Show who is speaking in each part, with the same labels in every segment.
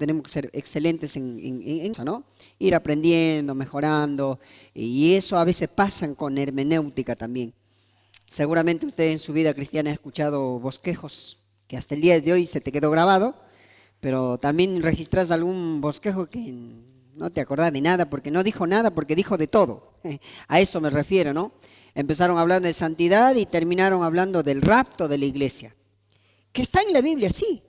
Speaker 1: tenemos que ser excelentes en eso, ¿no? Ir aprendiendo, mejorando, y eso a veces pasa con hermenéutica también. Seguramente usted en su vida cristiana ha escuchado bosquejos que hasta el día de hoy se te quedó grabado, pero también registras algún bosquejo que no te acordás de nada, porque no dijo nada, porque dijo de todo. A eso me refiero, ¿no? Empezaron hablando de santidad y terminaron hablando del rapto de la iglesia, que está en la Biblia, sí,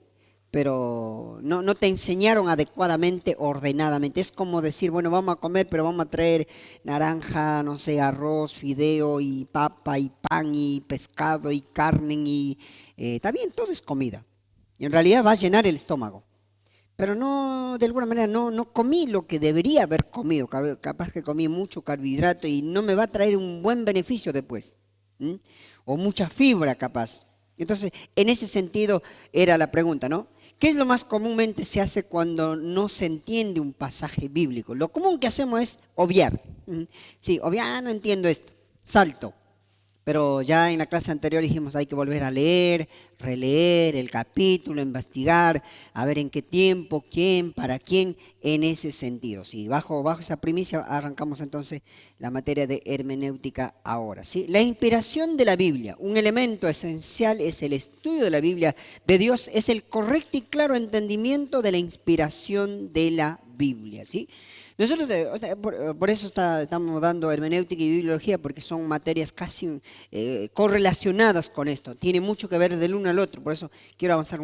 Speaker 1: pero no te enseñaron adecuadamente, ordenadamente. Es como decir, bueno, vamos a comer, pero vamos a traer naranja, no sé, arroz, fideo y papa y pan y pescado y carne y está bien, todo es comida. Y en realidad va a llenar el estómago. Pero no, de alguna manera, no comí lo que debería haber comido. Capaz que comí mucho carbohidrato y no me va a traer un buen beneficio después. ¿Mm? O mucha fibra capaz. Entonces, en ese sentido era la pregunta, ¿no? ¿Qué es lo más comúnmente se hace cuando no se entiende un pasaje bíblico? Lo común que hacemos es obviar. Sí, obviar, no entiendo esto. Salto. Pero ya en la clase anterior dijimos hay que volver a leer, releer el capítulo, investigar, a ver en qué tiempo, quién, para quién, en ese sentido. Sí, bajo esa primicia arrancamos entonces la materia de hermenéutica ahora. ¿Sí? La inspiración de la Biblia, un elemento esencial es el estudio de la Biblia de Dios, es el correcto y claro entendimiento de la inspiración de la Biblia. ¿Sí? Nosotros, por eso estamos dando hermenéutica y bibliología, porque son materias casi correlacionadas con esto. Tiene mucho que ver del uno al otro, por eso quiero avanzar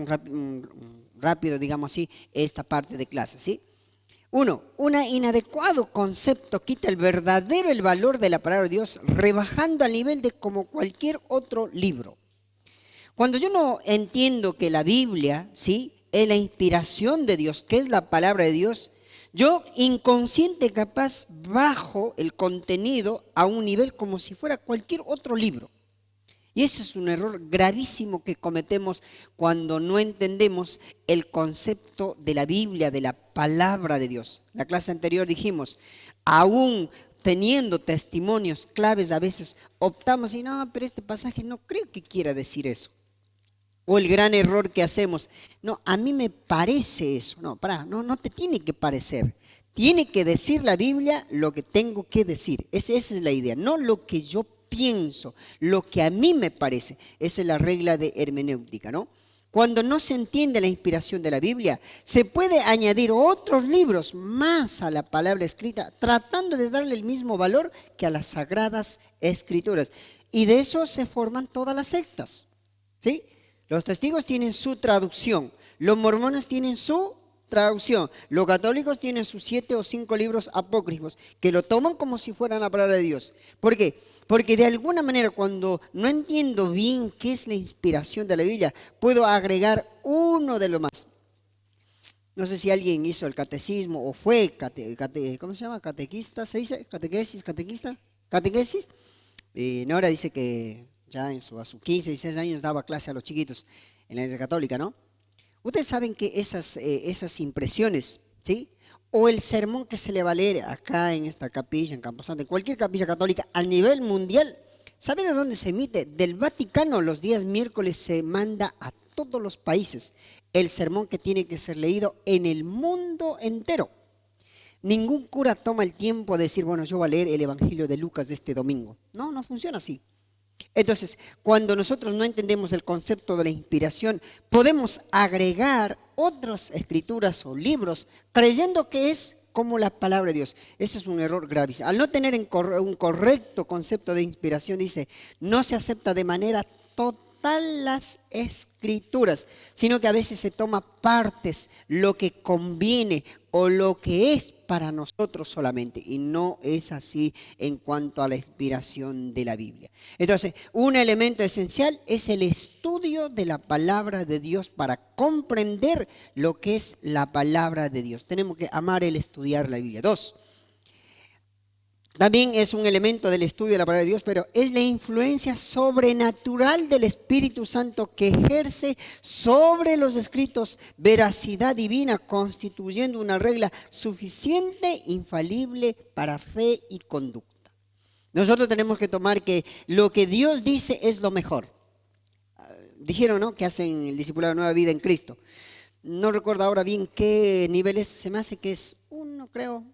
Speaker 1: rápido, digamos así, esta parte de clase, ¿sí? Uno, un inadecuado concepto quita el valor de la palabra de Dios, rebajando al nivel de como cualquier otro libro. Cuando yo no entiendo que la Biblia, ¿sí?, es la inspiración de Dios, que es la palabra de Dios, yo inconsciente capaz bajo el contenido a un nivel como si fuera cualquier otro libro. Y ese es un error gravísimo que cometemos cuando no entendemos el concepto de la Biblia, de la palabra de Dios. En la clase anterior dijimos, aún teniendo testimonios claves a veces optamos y no, pero este pasaje no creo que quiera decir eso. O el gran error que hacemos, no, a mí me parece eso. No, no te tiene que parecer. Tiene que decir la Biblia lo que tengo que decir. Esa es la idea, no lo que yo pienso, lo que a mí me parece. Esa es la regla de hermenéutica, ¿no? Cuando no se entiende la inspiración de la Biblia, se puede añadir otros libros más a la palabra escrita, tratando de darle el mismo valor que a las sagradas escrituras. Y de eso se forman todas las sectas, ¿sí? Los testigos tienen su traducción, los mormones tienen su traducción, los católicos tienen sus 7 o 5 libros apócrifos que lo toman como si fueran la palabra de Dios. ¿Por qué? Porque de alguna manera cuando no entiendo bien qué es la inspiración de la Biblia, puedo agregar uno de los más. No sé si alguien hizo el catecismo o fue, ¿cómo se llama? ¿Catequista? ¿Se dice? ¿Catequesis? ¿Catequista? ¿Catequesis? Nora dice que ya a sus 15, 16 años daba clase a los chiquitos en la iglesia católica, ¿no? Ustedes saben que esas impresiones, ¿sí? O el sermón que se le va a leer acá en esta capilla, en Camposanto, en cualquier capilla católica a nivel mundial, ¿saben de dónde se emite? Del Vaticano, los días miércoles se manda a todos los países el sermón que tiene que ser leído en el mundo entero. Ningún cura toma el tiempo de decir, bueno, yo voy a leer el Evangelio de Lucas de este domingo. No, no funciona así. Entonces, cuando nosotros no entendemos el concepto de la inspiración, podemos agregar otras escrituras o libros creyendo que es como la palabra de Dios. Eso es un error gravísimo. Al no tener un correcto concepto de inspiración, dice, no se acepta de manera total las escrituras, sino que a veces se toma partes, lo que conviene o lo que es para nosotros solamente, y no es así en cuanto a la inspiración de la Biblia. Entonces, un elemento esencial es el estudio de la palabra de Dios para comprender lo que es la palabra de Dios. Tenemos que amar el estudiar la Biblia. 2. También es un elemento del estudio de la palabra de Dios, pero es la influencia sobrenatural del Espíritu Santo que ejerce sobre los escritos veracidad divina, constituyendo una regla suficiente, infalible para fe y conducta. Nosotros tenemos que tomar que lo que Dios dice es lo mejor. Dijeron, ¿no?, que hacen el discipulado de Nueva Vida en Cristo. No recuerdo ahora bien qué nivel es, se me hace que es 1, creo,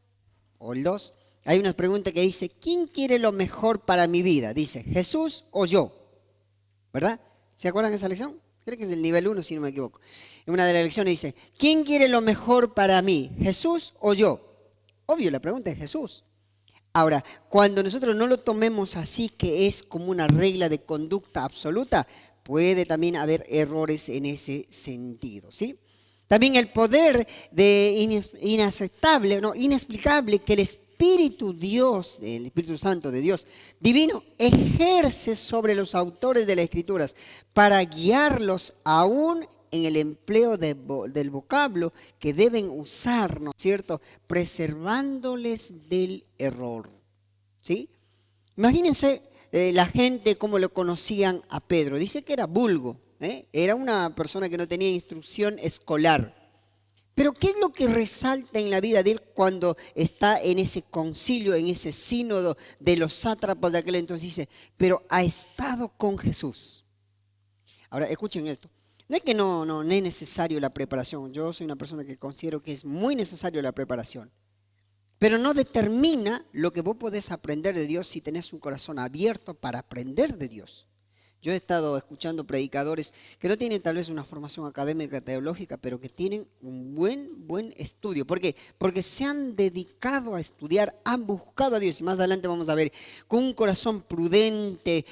Speaker 1: o el 2. Hay una pregunta que dice, ¿quién quiere lo mejor para mi vida? Dice, ¿Jesús o yo? ¿Verdad? ¿Se acuerdan de esa lección? Creo que es el nivel 1, si no me equivoco. En una de las lecciones dice, ¿quién quiere lo mejor para mí? ¿Jesús o yo? Obvio, la pregunta es Jesús. Ahora, cuando nosotros no lo tomemos así, que es como una regla de conducta absoluta, puede también haber errores en ese sentido, ¿sí? También el poder de inaceptable, no, inexplicable que el Espíritu Dios, el Espíritu Santo de Dios divino, ejerce sobre los autores de las Escrituras para guiarlos aún en el empleo del vocablo que deben usar, ¿no es cierto?, preservándoles del error, ¿sí? Imagínense la gente cómo lo conocían a Pedro. Dice que era vulgo, era una persona que no tenía instrucción escolar. Pero ¿qué es lo que resalta en la vida de él cuando está en ese concilio, en ese sínodo de los sátrapas de aquel entonces? Dice, pero ha estado con Jesús. Ahora, escuchen esto. No es que no es necesario la preparación. Yo soy una persona que considero que es muy necesario la preparación. Pero no determina lo que vos podés aprender de Dios si tenés un corazón abierto para aprender de Dios. Yo he estado escuchando predicadores que no tienen tal vez una formación académica teológica, pero que tienen un buen estudio. ¿Por qué? Porque se han dedicado a estudiar, han buscado a Dios. Y más adelante vamos a ver, con un corazón prudente,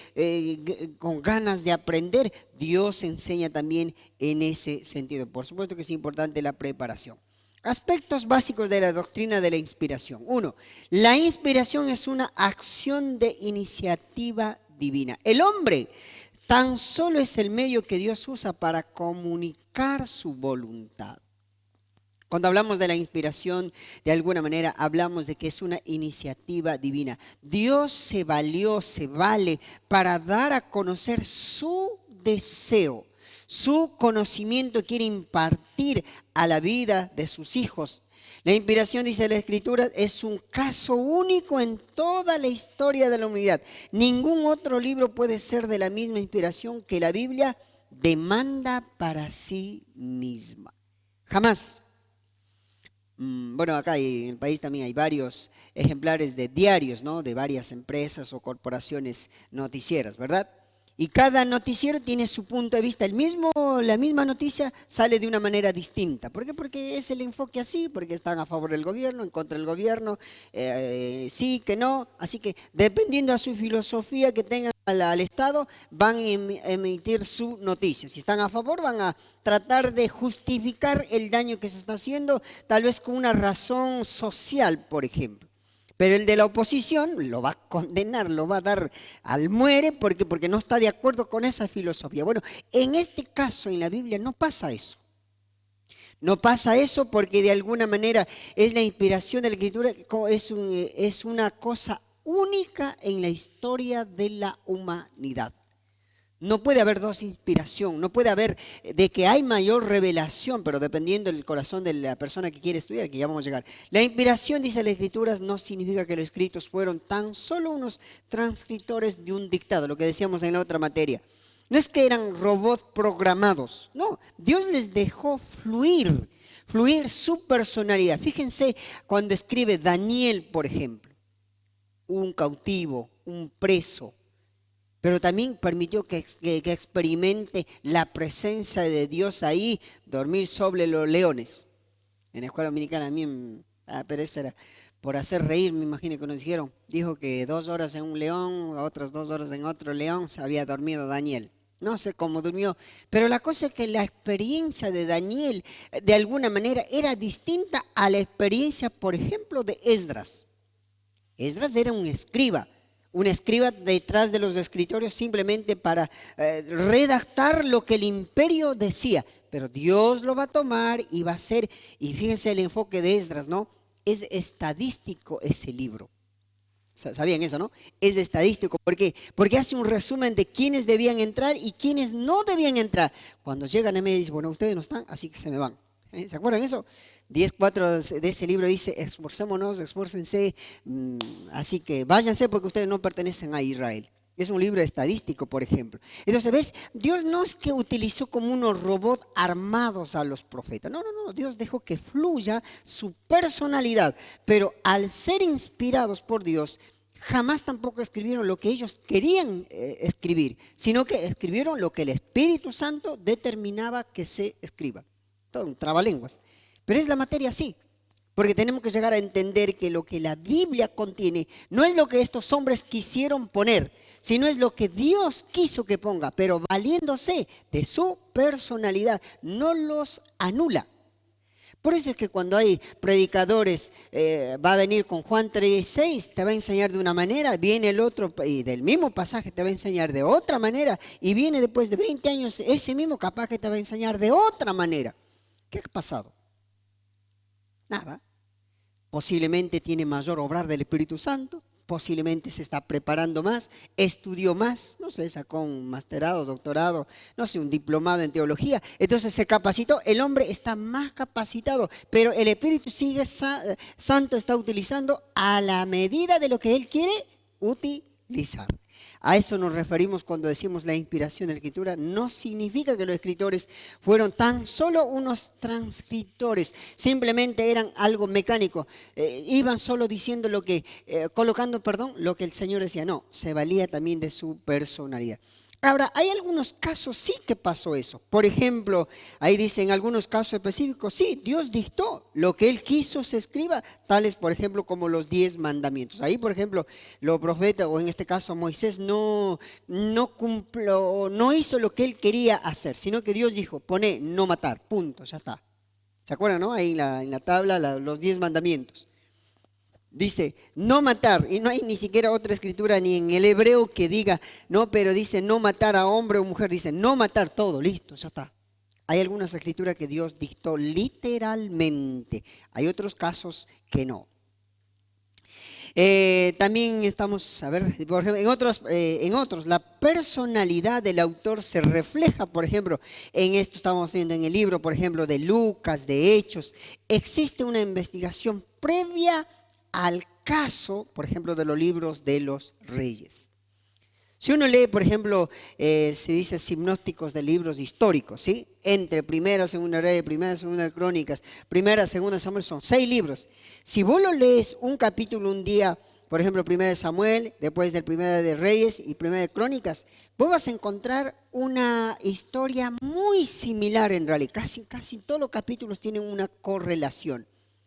Speaker 1: con ganas de aprender, Dios enseña también en ese sentido. Por supuesto que es importante la preparación. Aspectos básicos de la doctrina de la inspiración. 1. La inspiración es una acción de iniciativa divina. El hombre tan solo es el medio que Dios usa para comunicar su voluntad. Cuando hablamos de la inspiración, de alguna manera hablamos de que es una iniciativa divina. Dios se vale para dar a conocer su deseo, su conocimiento quiere impartir a la vida de sus hijos. La inspiración, dice la Escritura, es un caso único en toda la historia de la humanidad. Ningún otro libro puede ser de la misma inspiración que la Biblia demanda para sí misma. Jamás. Bueno, acá en el país también hay varios ejemplares de diarios, ¿no?, de varias empresas o corporaciones noticieras, ¿verdad? Y cada noticiero tiene su punto de vista. La misma noticia sale de una manera distinta. ¿Por qué? Porque es el enfoque así, porque están a favor del gobierno, en contra del gobierno, sí, que no. Así que dependiendo a su filosofía que tengan al Estado, van a emitir su noticia. Si están a favor, van a tratar de justificar el daño que se está haciendo, tal vez con una razón social, por ejemplo. Pero el de la oposición lo va a condenar, lo va a dar al muere porque no está de acuerdo con esa filosofía. Bueno, en este caso en la Biblia no pasa eso. No pasa eso porque de alguna manera es la inspiración de la Escritura, es una cosa única en la historia de la humanidad. No puede haber dos inspiración, no puede haber de que hay mayor revelación, pero dependiendo del corazón de la persona que quiere estudiar, que ya vamos a llegar. La inspiración, dice las Escrituras, no significa que los escritos fueron tan solo unos transcriptores de un dictado, lo que decíamos en la otra materia. No es que eran robots programados, no, Dios les dejó fluir su personalidad. Fíjense cuando escribe Daniel, por ejemplo, un cautivo, un preso, pero también permitió que experimente la presencia de Dios ahí, dormir sobre los leones. En la escuela dominicana a mí, pero eso era por hacer reír, me imagino que nos dijeron. Dijo que 2 horas en un león, otras 2 horas en otro león, se había dormido Daniel. No sé cómo durmió, pero la cosa es que la experiencia de Daniel, de alguna manera, era distinta a la experiencia, por ejemplo, de Esdras. Esdras era un escriba detrás de los escritorios simplemente para redactar lo que el imperio decía. Pero Dios lo va a tomar y va a hacer, y fíjense el enfoque de Esdras, ¿no? Es estadístico ese libro. ¿Sabían eso, no? Es estadístico. ¿Por qué? Porque hace un resumen de quiénes debían entrar y quiénes no debían entrar. Cuando llegan a mí dice, bueno, ustedes no están, así que se me van. ¿Se acuerdan de eso? 10:4 de ese libro dice, esforcémonos, esfuércense, así que váyanse porque ustedes no pertenecen a Israel. Es un libro estadístico, por ejemplo. Entonces, ¿ves? Dios no es que utilizó como unos robots armados a los profetas. No, no, no. Dios dejó que fluya su personalidad. Pero al ser inspirados por Dios, jamás tampoco escribieron lo que ellos querían escribir, sino que escribieron lo que el Espíritu Santo determinaba que se escriba. Todo un trabalenguas. Pero es la materia así. Porque tenemos que llegar a entender que lo que la Biblia contiene no es lo que estos hombres quisieron poner, sino es lo que Dios quiso que ponga, pero valiéndose de su personalidad, no los anula. Por eso es que cuando hay predicadores, va a venir con Juan 3:6, te va a enseñar de una manera, viene el otro y del mismo pasaje te va a enseñar de otra manera, y viene después de 20 años ese mismo capaz que te va a enseñar de otra manera. ¿Qué ha pasado? Nada. Posiblemente tiene mayor obrar del Espíritu Santo, posiblemente se está preparando más, estudió más, no sé, sacó un masterado, doctorado, no sé, un diplomado en teología, entonces se capacitó, el hombre está más capacitado, pero el Espíritu Santo está utilizando a la medida de lo que Él quiere utilizar. A eso nos referimos cuando decimos la inspiración de la Escritura. No significa que los escritores fueron tan solo unos transcriptores, simplemente eran algo mecánico, iban solo diciendo lo que, colocando, perdón, lo que el Señor decía. No, se valía también de su personalidad. Ahora, hay algunos casos sí que pasó eso. Por ejemplo, ahí dice en algunos casos específicos, sí, Dios dictó lo que Él quiso se escriba, tales por ejemplo como los 10 mandamientos. Ahí por ejemplo, los profetas, o en este caso Moisés, no cumplió, no hizo lo que él quería hacer, sino que Dios dijo, pone no matar, punto, ya está. ¿Se acuerdan, no? Ahí en la tabla, los 10 mandamientos. Dice, no matar, y no hay ni siquiera otra escritura ni en el hebreo que diga, no, pero dice no matar a hombre o mujer, dice no matar, todo, listo, ya está. Hay algunas escrituras que Dios dictó literalmente, hay otros casos que no. También estamos, a ver, por ejemplo, en otros, la personalidad del autor se refleja, por ejemplo, en esto estamos haciendo en el libro, por ejemplo, de Lucas, de Hechos, existe una investigación previa al caso, por ejemplo, de los libros de los reyes. Si uno lee, por ejemplo, se dice sinópticos de libros históricos, ¿sí? Entre Primera, Segunda Reyes, Primera, Segunda Crónicas, Primera, Segunda Samuel, son 6 libros. Si vos lo lees un capítulo un día, por ejemplo, Primera de Samuel, después del Primera de Reyes y Primera de Crónicas, vos vas a encontrar una historia muy similar en realidad. Casi todos los capítulos tienen una correlación.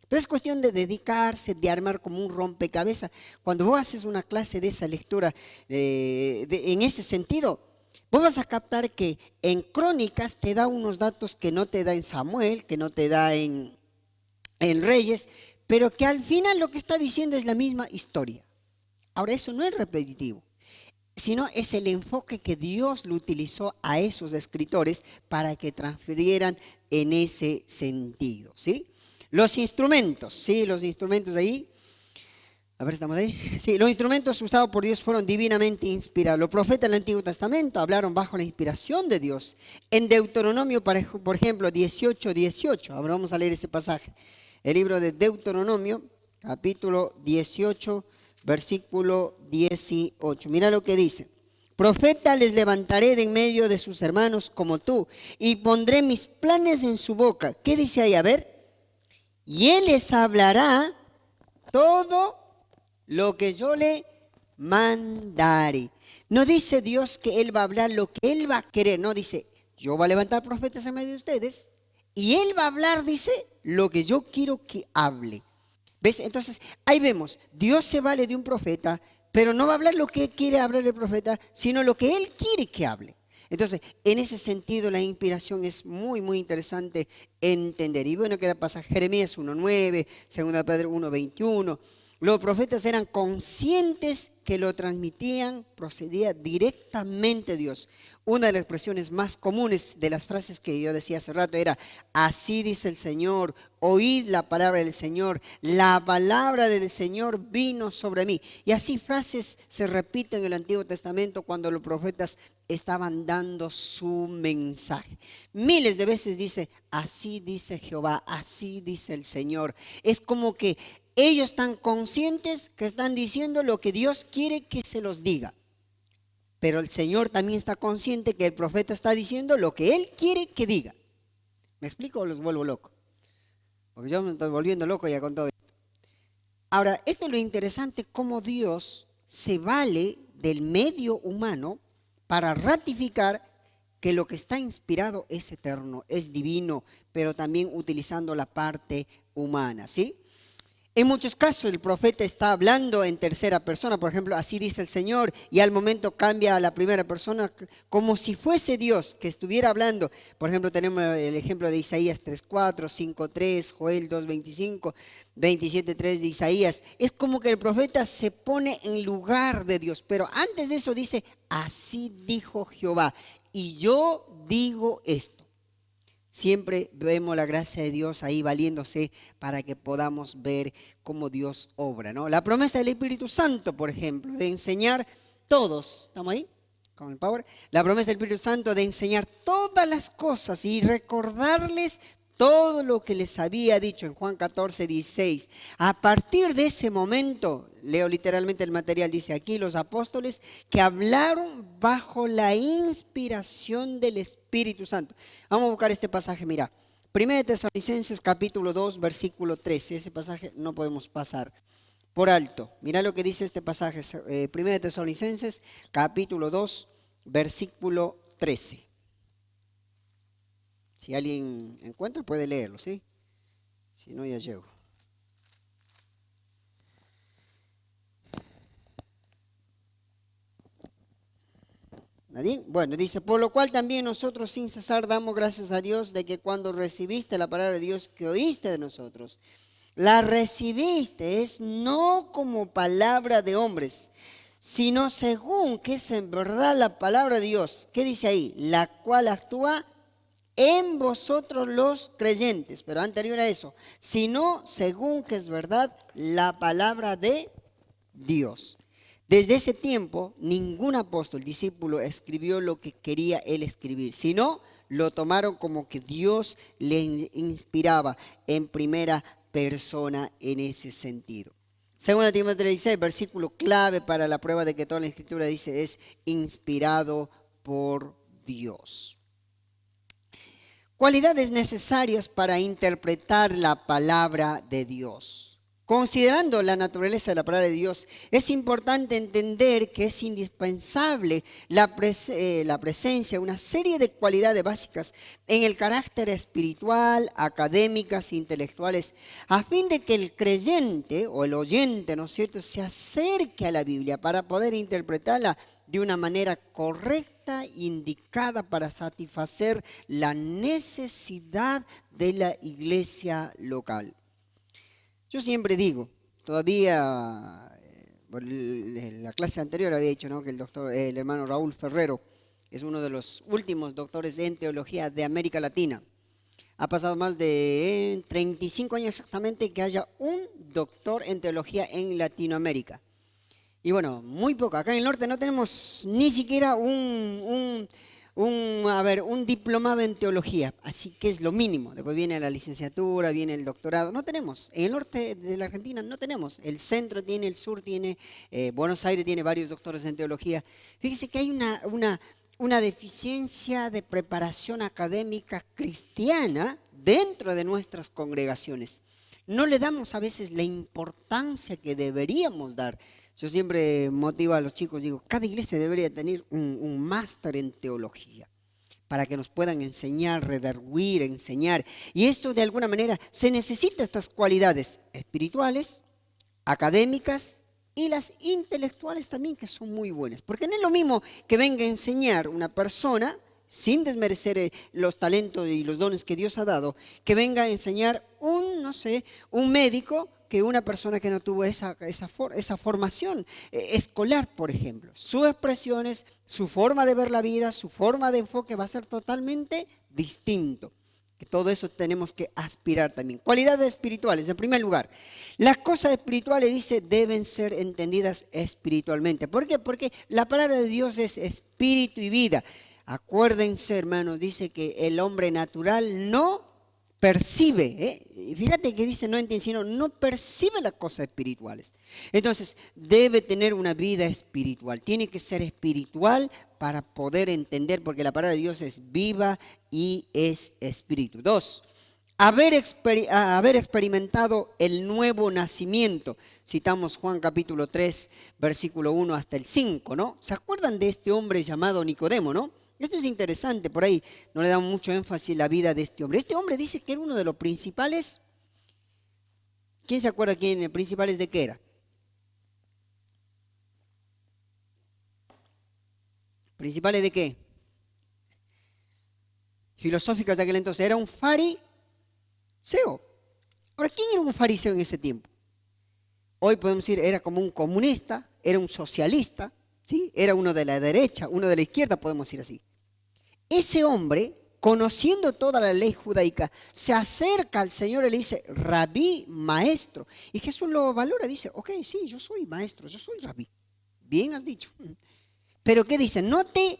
Speaker 1: Pero es cuestión de dedicarse, de armar como un rompecabezas. Cuando vos haces una clase de esa lectura, en ese sentido, vos vas a captar que en Crónicas te da unos datos que no te da en Samuel, que no te da en Reyes, pero que al final lo que está diciendo es la misma historia. Ahora, eso no es repetitivo, sino es el enfoque que Dios lo utilizó a esos escritores para que transfirieran en ese sentido, ¿sí? Los instrumentos, ¿sí? Los instrumentos ahí. A ver, ¿estamos ahí? Sí, los instrumentos usados por Dios fueron divinamente inspirados. Los profetas del Antiguo Testamento hablaron bajo la inspiración de Dios. En Deuteronomio, por ejemplo, 18:18. Ahora vamos a leer ese pasaje. El libro de Deuteronomio, capítulo 18, versículo 18. Mira lo que dice. Profeta les levantaré de en medio de sus hermanos como tú, y pondré mis planes en su boca. ¿Qué dice ahí? A ver. Y él les hablará todo lo que yo le mandare. No dice Dios que Él va a hablar lo que Él va a querer. No dice, yo voy a levantar profetas en medio de ustedes. Y Él va a hablar, dice, lo que yo quiero que hable. ¿Ves? Entonces, ahí vemos, Dios se vale de un profeta, pero no va a hablar lo que quiere hablar el profeta, sino lo que Él quiere que hable. Entonces, en ese sentido, la inspiración es muy, muy interesante entender. Y bueno, queda pasaje Jeremías 1:9, 2 Pedro 1:21. Los profetas eran conscientes que lo transmitían, procedía directamente de Dios. Una de las expresiones más comunes de las frases que yo decía hace rato era, así dice el Señor, oíd la palabra del Señor, la palabra del Señor vino sobre mí. Y así frases se repiten en el Antiguo Testamento cuando los profetas estaban dando su mensaje. Miles de veces dice, así dice Jehová, así dice el Señor. Es como que ellos están conscientes que están diciendo lo que Dios quiere que se los diga. Pero el Señor también está consciente que el profeta está diciendo lo que Él quiere que diga. ¿Me explico o los vuelvo loco? Porque yo me estoy volviendo loco ya con todo esto. Ahora, esto es lo interesante, cómo Dios se vale del medio humano para ratificar que lo que está inspirado es eterno, es divino, pero también utilizando la parte humana, ¿sí? En muchos casos el profeta está hablando en tercera persona, por ejemplo, así dice el Señor, y al momento cambia a la primera persona como si fuese Dios que estuviera hablando. Por ejemplo, tenemos el ejemplo de Isaías 3:4, 5:3, Joel 2:25, 27:3 de Isaías. Es como que el profeta se pone en lugar de Dios, pero antes de eso dice, así dijo Jehová, y yo digo esto. Siempre vemos la gracia de Dios ahí valiéndose para que podamos ver cómo Dios obra, ¿no? La promesa del Espíritu Santo, por ejemplo, de enseñar todos, ¿estamos ahí? Con el power. La promesa del Espíritu Santo de enseñar todas las cosas y recordarles todo lo que les había dicho en Juan 14:16. A partir de ese momento, leo literalmente el material, dice aquí, los apóstoles que hablaron bajo la inspiración del Espíritu Santo. Vamos a buscar este pasaje, mira. 1 Tesalonicenses capítulo 2, versículo 13. Ese pasaje no podemos pasar por alto. Mira lo que dice este pasaje. 1 Tesalonicenses capítulo 2, versículo 13. Si alguien encuentra, puede leerlo, ¿sí? Si no, ya llego. ¿Nadie? Bueno, dice, por lo cual también nosotros sin cesar damos gracias a Dios de que cuando recibiste la palabra de Dios que oíste de nosotros, la recibiste es no como palabra de hombres, sino según que es en verdad la palabra de Dios. ¿Qué dice ahí? La cual actúa en vosotros los creyentes, pero anterior a eso, sino según que es verdad la palabra de Dios. Desde ese tiempo, ningún apóstol, discípulo, escribió lo que quería él escribir, sino lo tomaron como que Dios le inspiraba en primera persona en ese sentido. 2 Timoteo 3:16, versículo clave para la prueba de que toda la Escritura dice es inspirado por Dios. Cualidades necesarias para interpretar la palabra de Dios. Considerando la naturaleza de la palabra de Dios, es importante entender que es indispensable la presencia de una serie de cualidades básicas en el carácter espiritual, académicas e intelectuales, a fin de que el creyente o el oyente, ¿no es cierto?, se acerque a la Biblia para poder interpretarla de una manera correcta, indicada para satisfacer la necesidad de la iglesia local. Yo siempre digo, todavía, en la clase anterior había dicho, ¿no?, que el hermano Raúl Ferrero es uno de los últimos doctores en teología de América Latina. Ha pasado más de 35 años exactamente que haya un doctor en teología en Latinoamérica. Y bueno, muy poco. Acá en el norte no tenemos ni siquiera un diplomado en teología, así que es lo mínimo. Después viene la licenciatura, viene el doctorado. No tenemos. En el norte de la Argentina no tenemos. El centro tiene, el sur tiene, Buenos Aires tiene varios doctores en teología. Fíjese que hay una deficiencia de preparación académica cristiana dentro de nuestras congregaciones. No le damos a veces la importancia que deberíamos dar. Yo siempre motivo a los chicos, digo, cada iglesia debería tener un máster en teología para que nos puedan enseñar, redarguir, enseñar. Y esto de alguna manera se necesita estas cualidades espirituales, académicas y las intelectuales también, que son muy buenas. Porque no es lo mismo que venga a enseñar una persona, sin desmerecer los talentos y los dones que Dios ha dado, que venga a enseñar un médico, que una persona que no tuvo esa formación escolar, por ejemplo. Sus expresiones, su forma de ver la vida, su forma de enfoque va a ser totalmente distinto. Que todo eso tenemos que aspirar también. Cualidades espirituales, en primer lugar. Las cosas espirituales, dice, deben ser entendidas espiritualmente. ¿Por qué? Porque la palabra de Dios es espíritu y vida. Acuérdense, hermanos, dice que el hombre natural no percibe, ¿eh? Fíjate que dice no entiende, sino no percibe las cosas espirituales. Entonces debe tener una vida espiritual, tiene que ser espiritual para poder entender, porque la palabra de Dios es viva y es espíritu. Dos, haber experimentado el nuevo nacimiento. Citamos Juan capítulo 3, versículo 1 hasta el 5, ¿no? ¿Se acuerdan de este hombre llamado Nicodemo, no? Esto es interesante, por ahí no le dan mucho énfasis a la vida de este hombre. Este hombre dice que era uno de los principales. ¿Quién se acuerda principales de qué era? ¿Principales de qué? Filosóficas de aquel entonces. Era un fariseo. Ahora, ¿quién era un fariseo en ese tiempo? Hoy podemos decir, era como un comunista, era un socialista, ¿sí? Era uno de la derecha, uno de la izquierda, podemos decir así. Ese hombre, conociendo toda la ley judaica, se acerca al Señor y le dice, rabí, maestro. Y Jesús lo valora, dice, ok, sí, yo soy maestro, yo soy rabí. Bien has dicho. Pero ¿qué dice? No te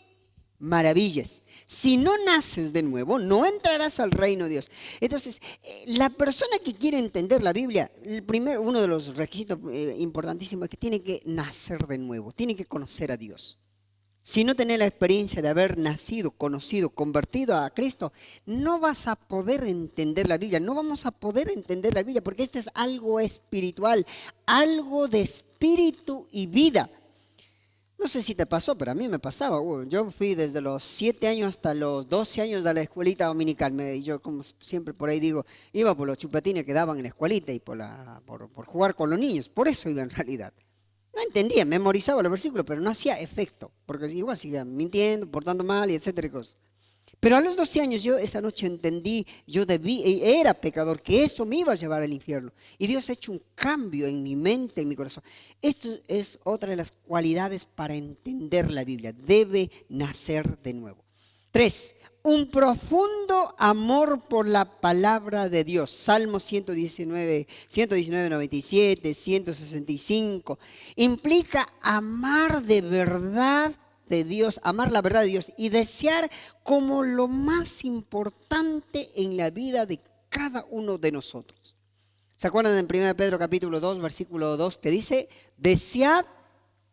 Speaker 1: maravilles. Si no naces de nuevo, no entrarás al reino de Dios. Entonces, la persona que quiere entender la Biblia, uno de los requisitos importantísimos es que tiene que nacer de nuevo, tiene que conocer a Dios. Si no tenés la experiencia de haber nacido, conocido, convertido a Cristo, no vas a poder entender la Biblia, no vamos a poder entender la Biblia, porque esto es algo espiritual, algo de espíritu y vida. No sé si te pasó, pero a mí me pasaba. Yo fui desde los 7 años hasta los 12 años a la escuelita dominical. Yo, como siempre por ahí digo, iba por los chupetines que daban en la escuelita y por jugar con los niños. Por eso iba en realidad. No entendía, memorizaba los versículos, pero no hacía efecto, porque igual seguía mintiendo, portando mal y etcétera y cosas. Pero a los 12 años yo esa noche entendí, era pecador, que eso me iba a llevar al infierno. Y Dios ha hecho un cambio en mi mente, en mi corazón. Esto es otra de las cualidades para entender la Biblia. Debe nacer de nuevo. 3, un profundo amor por la palabra de Dios. Salmo 119, 97, 165. Implica amar de verdad de Dios, amar la verdad de Dios y desear como lo más importante en la vida de cada uno de nosotros. ¿Se acuerdan en 1 Pedro capítulo 2, versículo 2 que dice, desead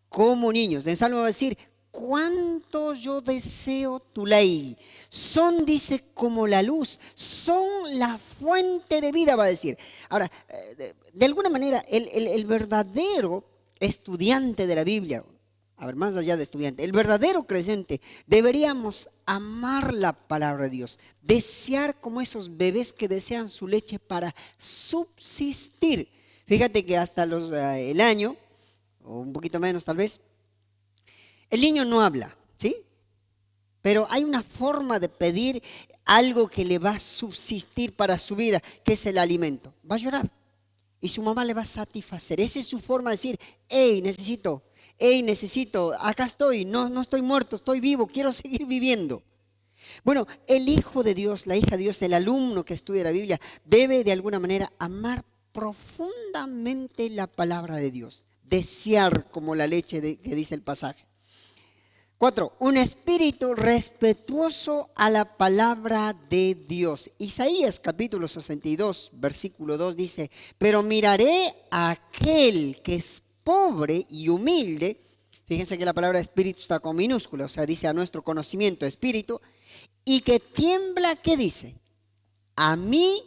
Speaker 1: como niños? En Salmo va a decir, cuánto yo deseo tu ley. Son, dice, como la luz, son la fuente de vida, va a decir. Ahora, de alguna manera, el verdadero estudiante de la Biblia, a ver, más allá de estudiante, el verdadero creyente, deberíamos amar la palabra de Dios, desear como esos bebés que desean su leche para subsistir. Fíjate que hasta el año, o un poquito menos tal vez, el niño no habla, ¿sí? Pero hay una forma de pedir algo que le va a subsistir para su vida, que es el alimento. Va a llorar y su mamá le va a satisfacer. Esa es su forma de decir, hey, necesito, acá estoy, no estoy muerto, estoy vivo, quiero seguir viviendo. Bueno, el hijo de Dios, la hija de Dios, el alumno que estudia la Biblia, debe de alguna manera amar profundamente la palabra de Dios, desear como la leche que dice el pasaje. 4, un espíritu respetuoso a la palabra de Dios. Isaías capítulo 62, versículo 2 dice, pero miraré a aquel que es pobre y humilde. Fíjense que la palabra espíritu está con minúscula, o sea, dice a nuestro conocimiento espíritu, y que tiembla, ¿qué dice? A mi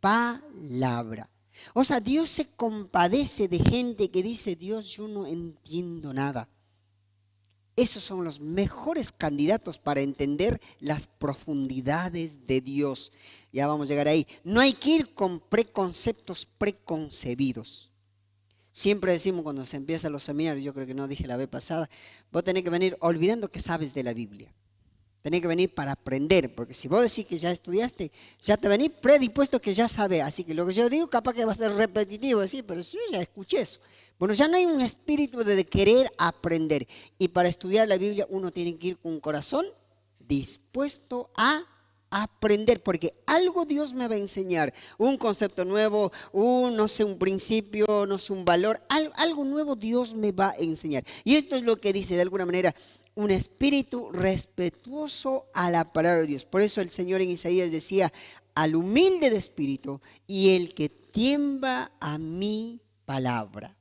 Speaker 1: palabra. O sea, Dios se compadece de gente que dice, Dios, yo no entiendo nada. Esos son los mejores candidatos para entender las profundidades de Dios. Ya vamos a llegar ahí. No hay que ir con preconceptos preconcebidos. Siempre decimos cuando se empiezan los seminarios, yo creo que no dije la vez pasada, vos tenés que venir olvidando que sabes de la Biblia. Tenés que venir para aprender, porque si vos decís que ya estudiaste, ya te venís predispuesto que ya sabes. Así que lo que yo digo capaz que va a ser repetitivo, decir, pero yo ya escuché eso. Bueno, ya no hay un espíritu de querer aprender. Y para estudiar la Biblia uno tiene que ir con un corazón dispuesto a aprender, porque algo Dios me va a enseñar, un concepto nuevo, no sé, un principio, no sé, un valor, algo nuevo Dios me va a enseñar. Y esto es lo que dice de alguna manera, un espíritu respetuoso a la palabra de Dios. Por eso el Señor en Isaías decía, al humilde de espíritu y el que tiembla a mi palabra.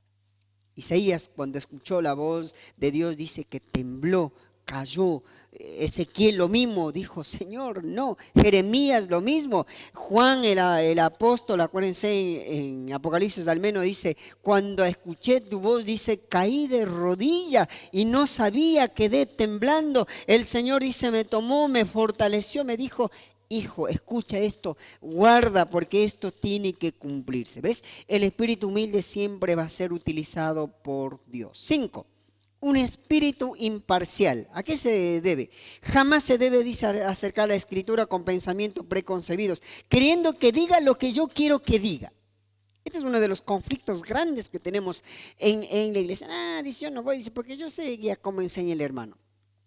Speaker 1: Isaías, cuando escuchó la voz de Dios, dice que tembló, cayó. Ezequiel lo mismo, dijo, Señor, no. Jeremías lo mismo. Juan, el apóstol, acuérdense en Apocalipsis al menos, dice, cuando escuché tu voz, dice, caí de rodillas y no sabía, quedé temblando. El Señor dice, me tomó, me fortaleció, me dijo, hijo, escucha esto, guarda porque esto tiene que cumplirse. ¿Ves? El espíritu humilde siempre va a ser utilizado por Dios. 5. Un espíritu imparcial. ¿A qué se debe? Jamás se debe, dice, acercar a la escritura con pensamientos preconcebidos, queriendo que diga lo que yo quiero que diga. Este es uno de los conflictos grandes que tenemos en la iglesia. Dice, yo no voy, dice, porque yo sé ya cómo enseña el hermano.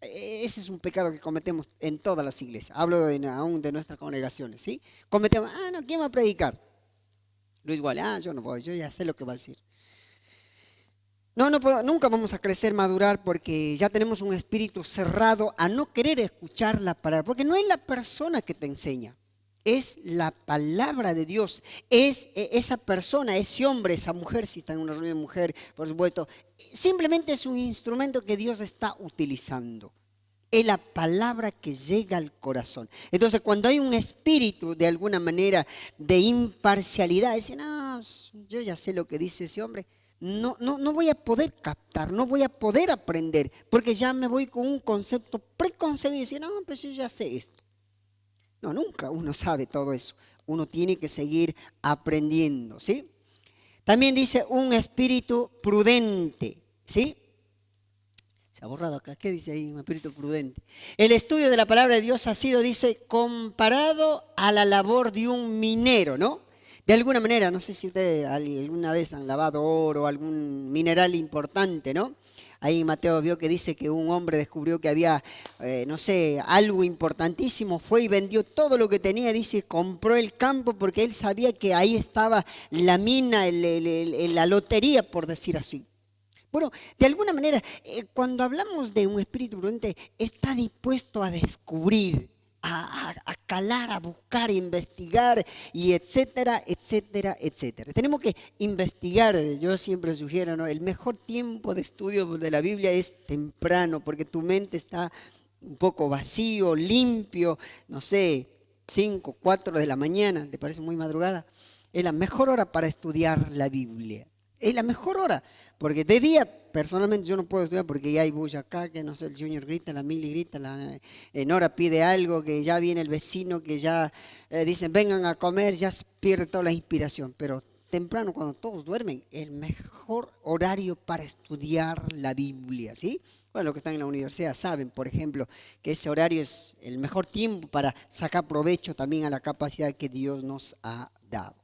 Speaker 1: Ese es un pecado que cometemos en todas las iglesias. Hablo aún de nuestras congregaciones, ¿sí? Cometemos, no, ¿quién va a predicar? Luis Guale, yo no voy, yo ya sé lo que va a decir. No puedo, nunca vamos a crecer, madurar, porque ya tenemos un espíritu cerrado a no querer escuchar la palabra, porque no es la persona que te enseña, es la palabra de Dios, es esa persona, ese hombre, esa mujer, si está en una reunión de mujer, por supuesto, simplemente es un instrumento que Dios está utilizando. Es la palabra que llega al corazón. Entonces, cuando hay un espíritu de alguna manera de imparcialidad, dicen, yo ya sé lo que dice ese hombre. No voy a poder captar, no voy a poder aprender, porque ya me voy con un concepto preconcebido y decir, pues yo ya sé esto. No, nunca uno sabe todo eso. Uno tiene que seguir aprendiendo, ¿sí? También dice un espíritu prudente, ¿sí? Se ha borrado acá. ¿Qué dice ahí? Un espíritu prudente. El estudio de la palabra de Dios ha sido, dice, comparado a la labor de un minero, ¿no? De alguna manera, no sé si ustedes alguna vez han lavado oro o algún mineral importante, ¿no? Ahí Mateo vio que dice que un hombre descubrió que había, algo importantísimo, fue y vendió todo lo que tenía, dice, compró el campo porque él sabía que ahí estaba la mina, la lotería, por decir así. Bueno, de alguna manera, cuando hablamos de un espíritu prudente, está dispuesto a descubrir, a calar, a buscar, a investigar, y etcétera, etcétera, etcétera. Tenemos que investigar. Yo siempre sugiero, ¿no? El mejor tiempo de estudio de la Biblia es temprano, porque tu mente está un poco vacío, limpio, 5, 4 de la mañana, ¿te parece muy madrugada? Es la mejor hora para estudiar la Biblia. Es la mejor hora, porque de día personalmente yo no puedo estudiar porque ya hay bulla acá, que el Junior grita, la Mili grita, la Nora pide algo, que ya viene el vecino, que ya dicen vengan a comer, ya se pierde toda la inspiración. Pero temprano, cuando todos duermen, el mejor horario para estudiar la Biblia, ¿sí? Bueno, los que están en la universidad saben, por ejemplo, que ese horario es el mejor tiempo para sacar provecho también a la capacidad que Dios nos ha dado.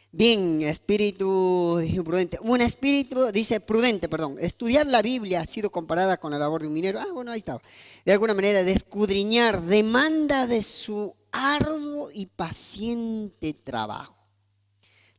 Speaker 1: Bien, espíritu prudente. Un espíritu, dice prudente, perdón. Estudiar la Biblia ha sido comparada con la labor de un minero. Bueno, ahí estaba. De alguna manera, de escudriñar, demanda de su arduo y paciente trabajo.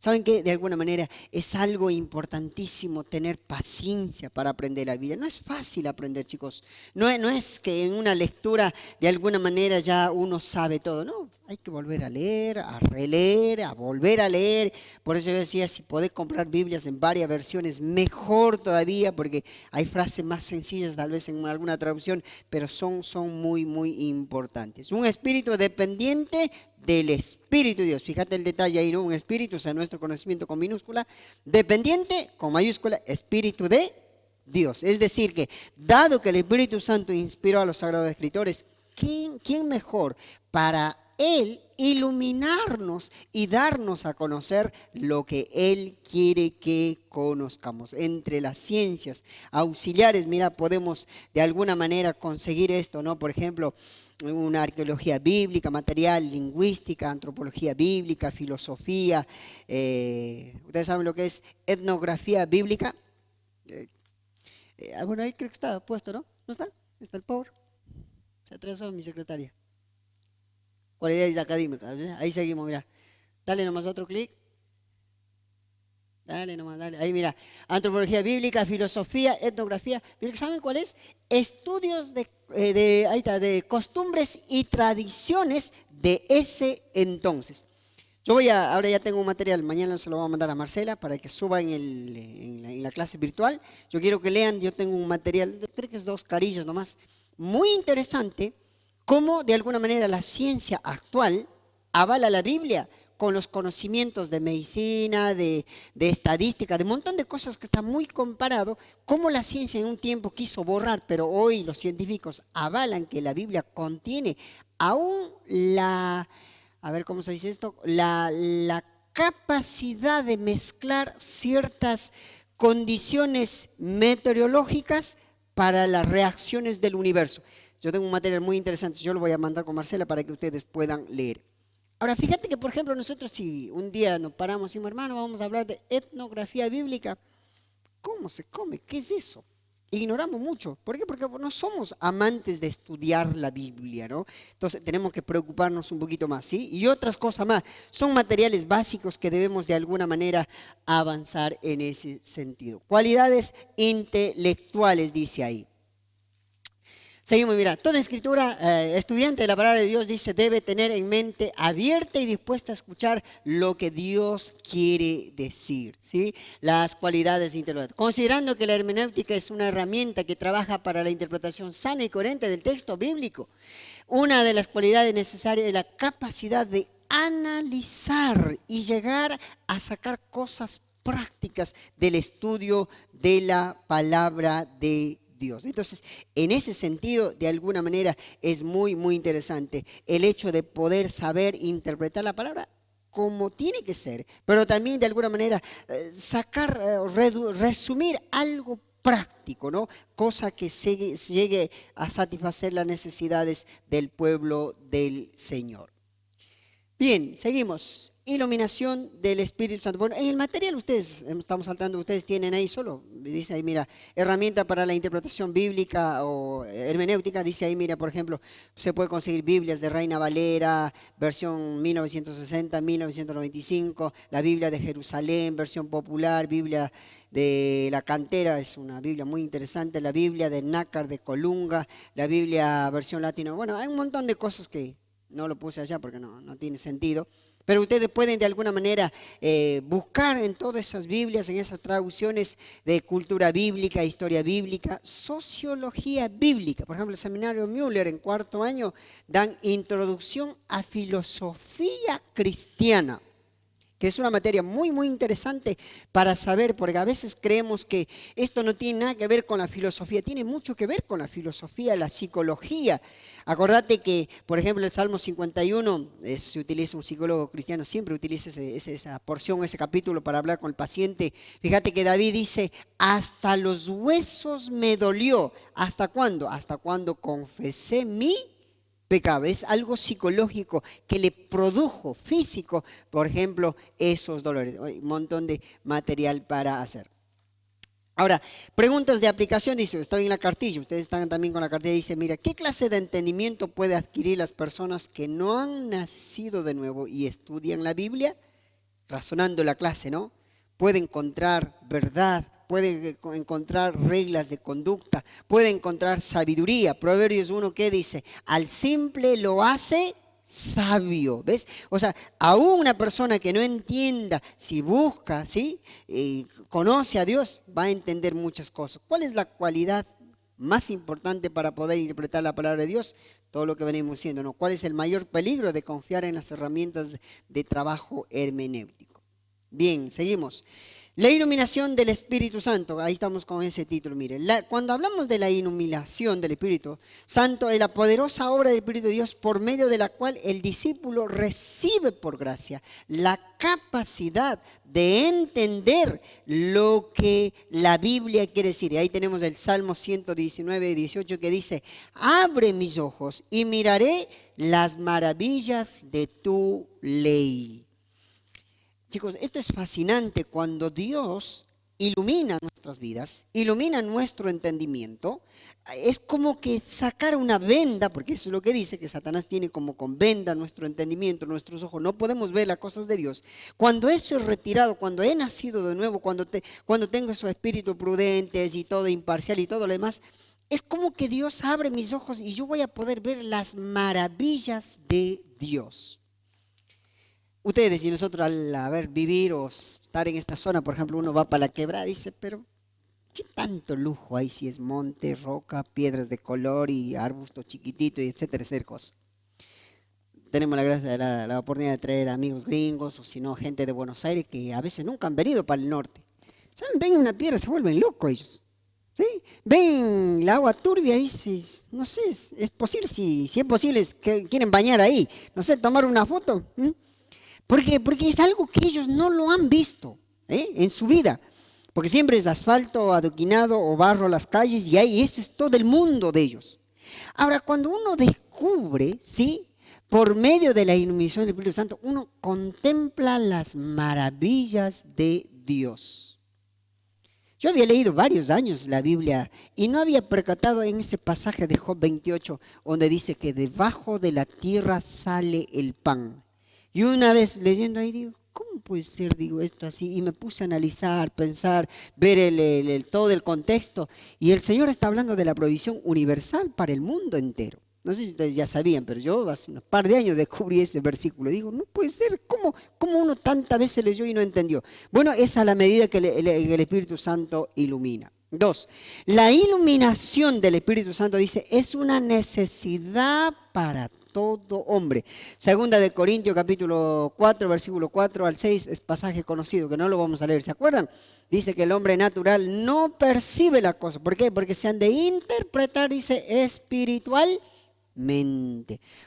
Speaker 1: ¿Saben qué? De alguna manera es algo importantísimo tener paciencia para aprender la Biblia. No es fácil aprender, chicos. No es que en una lectura de alguna manera ya uno sabe todo. No, hay que volver a leer, a releer, a volver a leer. Por eso yo decía, si podés comprar Biblias en varias versiones, mejor todavía, porque hay frases más sencillas tal vez en alguna traducción, pero son muy, muy importantes. Un espíritu dependiente del Espíritu de Dios. Fíjate el detalle ahí, ¿no? Un espíritu, o sea, nuestro conocimiento con minúscula, dependiente con mayúscula, Espíritu de Dios. Es decir, que dado que el Espíritu Santo inspiró a los sagrados escritores, ¿quién mejor para Él iluminarnos y darnos a conocer lo que Él quiere que conozcamos? Entre las ciencias auxiliares, mira, podemos de alguna manera conseguir esto, ¿no? Por ejemplo, una arqueología bíblica, material, lingüística, antropología bíblica, filosofía. Ustedes saben lo que es etnografía bíblica. Bueno, ahí creo que está puesto, ¿no? ¿No está? Está el power. Se atrasó mi secretaria. Cualidades académicas. Ahí seguimos, mira. Dale nomás otro clic. Dale nomás, dale. Ahí mira. Antropología bíblica, filosofía, etnografía. ¿Saben cuál es? Estudios de costumbres y tradiciones de ese entonces. Ahora ya tengo un material, mañana se lo voy a mandar a Marcela para que suba en la clase virtual. Yo quiero que lean, yo tengo un material, creo que es 2 carillas nomás, muy interesante, cómo de alguna manera la ciencia actual avala la Biblia con los conocimientos de medicina, de estadística, de un montón de cosas que está muy comparado, cómo la ciencia en un tiempo quiso borrar, pero hoy los científicos avalan que la Biblia contiene aún a ver cómo se dice esto, la capacidad de mezclar ciertas condiciones meteorológicas para las reacciones del universo. Yo tengo un material muy interesante, yo lo voy a mandar con Marcela para que ustedes puedan leer. Ahora, fíjate que, por ejemplo, nosotros si un día nos paramos y hermano, vamos a hablar de etnografía bíblica, ¿cómo se come? ¿Qué es eso? Ignoramos mucho. ¿Por qué? Porque no somos amantes de estudiar la Biblia, ¿no? Entonces tenemos que preocuparnos un poquito más, ¿sí? Y otras cosas más. Son materiales básicos que debemos de alguna manera avanzar en ese sentido. Cualidades intelectuales, dice ahí. Seguimos, mira, toda escritura, estudiante de la palabra de Dios, dice, debe tener en mente abierta y dispuesta a escuchar lo que Dios quiere decir, ¿sí? Las cualidades intelectuales. Considerando que la hermenéutica es una herramienta que trabaja para la interpretación sana y coherente del texto bíblico, una de las cualidades necesarias es la capacidad de analizar y llegar a sacar cosas prácticas del estudio de la palabra de Dios. Entonces, en ese sentido, de alguna manera, es muy, muy interesante el hecho de poder saber interpretar la palabra como tiene que ser, pero también de alguna manera resumir algo práctico, ¿no? Cosa que llegue a satisfacer las necesidades del pueblo del Señor. Bien, seguimos. Iluminación del Espíritu Santo. Bueno, en el material ustedes, estamos saltando, ustedes tienen ahí solo, dice ahí, mira, herramienta para la interpretación bíblica o hermenéutica, dice ahí, mira, por ejemplo, se puede conseguir Biblias de Reina Valera, versión 1960, 1995, la Biblia de Jerusalén, versión popular, Biblia de la Cantera, es una Biblia muy interesante, la Biblia de Nácar de Colunga, la Biblia versión latino. Bueno, hay un montón de cosas que no lo puse allá porque no tiene sentido. Pero ustedes pueden de alguna manera buscar en todas esas Biblias, en esas traducciones de cultura bíblica, historia bíblica, sociología bíblica. Por ejemplo, el seminario Müller en 4º año dan introducción a filosofía cristiana, que es una materia muy, muy interesante para saber, porque a veces creemos que esto no tiene nada que ver con la filosofía, tiene mucho que ver con la filosofía, la psicología. Acordate que, por ejemplo, el Salmo 51, se utiliza, un psicólogo cristiano siempre utiliza esa porción, ese capítulo para hablar con el paciente. Fíjate que David dice, hasta los huesos me dolió. ¿Hasta cuándo? Hasta cuando confesé mi pecado. Es algo psicológico que le produjo físico, por ejemplo, esos dolores. Hay un montón de material para hacer. Ahora, preguntas de aplicación, dice, estoy en la cartilla, ustedes están también con la cartilla, dice, mira, ¿qué clase de entendimiento puede adquirir las personas que no han nacido de nuevo y estudian la Biblia? Razonando la clase, ¿no? Puede encontrar verdad, puede encontrar reglas de conducta, puede encontrar sabiduría. Proverbios 1, ¿qué dice? Al simple lo hace sabio, ¿ves? O sea, aún una persona que no entienda, si busca, ¿sí? Conoce a Dios, va a entender muchas cosas. ¿Cuál es la cualidad más importante para poder interpretar la palabra de Dios? Todo lo que venimos diciendo, ¿no? ¿Cuál es el mayor peligro de confiar en las herramientas de trabajo hermenéutico? Bien, seguimos. La iluminación del Espíritu Santo, ahí estamos con ese título, miren. Cuando hablamos de la iluminación del Espíritu Santo, es la poderosa obra del Espíritu de Dios por medio de la cual el discípulo recibe por gracia la capacidad de entender lo que la Biblia quiere decir. Y ahí tenemos el Salmo 119, 18 que dice, abre mis ojos y miraré las maravillas de tu ley. Chicos, esto es fascinante cuando Dios ilumina nuestras vidas, ilumina nuestro entendimiento. Es como que sacar una venda, porque eso es lo que dice, que Satanás tiene como con venda nuestro entendimiento, nuestros ojos. No podemos ver las cosas de Dios. Cuando eso es retirado, cuando he nacido de nuevo, cuando tengo esos espíritus prudentes y todo imparcial y todo lo demás, es como que Dios abre mis ojos y yo voy a poder ver las maravillas de Dios. Ustedes y nosotros al vivir o estar en esta zona, por ejemplo, uno va para la quebrada y dice, pero ¿qué tanto lujo hay si es monte, roca, piedras de color y arbusto chiquitito y etcétera, etcétera cosas? Tenemos la gracia de la oportunidad de traer amigos gringos o si no gente de Buenos Aires que a veces nunca han venido para el norte. ¿Saben? Ven una piedra, se vuelven locos ellos. ¿Sí? Ven el agua turbia y dices, no sé, es posible, si es posible, es que quieren bañar ahí, no sé, tomar una foto. Porque es algo que ellos no lo han visto en su vida. Porque siempre es asfalto, adoquinado o barro las calles y ahí eso es todo el mundo de ellos. Ahora, cuando uno descubre, ¿sí? Por medio de la iluminación del Espíritu Santo, uno contempla las maravillas de Dios. Yo había leído varios años la Biblia y no había percatado en ese pasaje de Job 28, donde dice que debajo de la tierra sale el pan. Y una vez leyendo ahí digo, ¿cómo puede ser, digo, esto así? Y me puse a analizar, pensar, ver todo el contexto. Y el Señor está hablando de la provisión universal para el mundo entero. No sé si ustedes ya sabían, pero yo hace un par de años descubrí ese versículo. Digo, no puede ser, ¿cómo uno tantas veces leyó y no entendió? Bueno, es a la medida que el Espíritu Santo ilumina. 2, la iluminación del Espíritu Santo, dice, es una necesidad para todo hombre. Segunda de Corintios capítulo 4, versículo 4 al 6, es pasaje conocido, que no lo vamos a leer, ¿se acuerdan? Dice que el hombre natural no percibe la cosa. ¿Por qué? Porque se han de interpretar, dice, espiritualmente.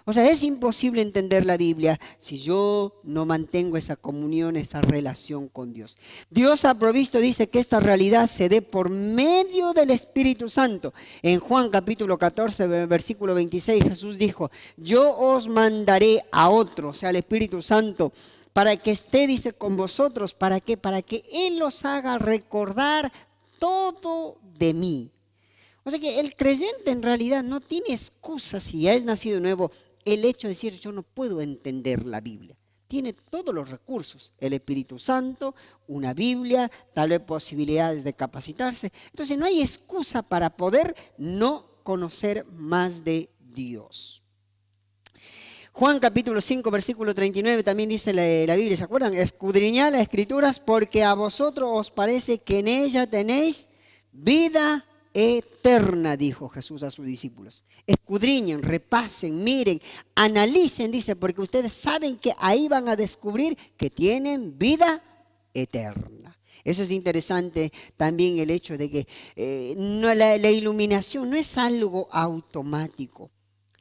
Speaker 1: O sea, es imposible entender la Biblia si yo no mantengo esa comunión, esa relación con Dios. Dios ha provisto, dice, que esta realidad se dé por medio del Espíritu Santo. En Juan capítulo 14, versículo 26, Jesús dijo, yo os mandaré a otro, o sea, al Espíritu Santo, para que esté, dice, con vosotros. ¿Para qué? Para que Él os haga recordar todo de mí. O sea que el creyente en realidad no tiene excusa si ya es nacido de nuevo el hecho de decir yo no puedo entender la Biblia. Tiene todos los recursos, el Espíritu Santo, una Biblia, tal vez posibilidades de capacitarse. Entonces no hay excusa para poder no conocer más de Dios. Juan capítulo 5 versículo 39 también dice la Biblia, ¿se acuerdan? Escudriñad las Escrituras porque a vosotros os parece que en ella tenéis vida eterna, dijo Jesús a sus discípulos. Escudriñen, repasen, miren, analicen, dice, porque ustedes saben que ahí van a descubrir que tienen vida eterna. Eso es interesante también el hecho de que la iluminación no es algo automático,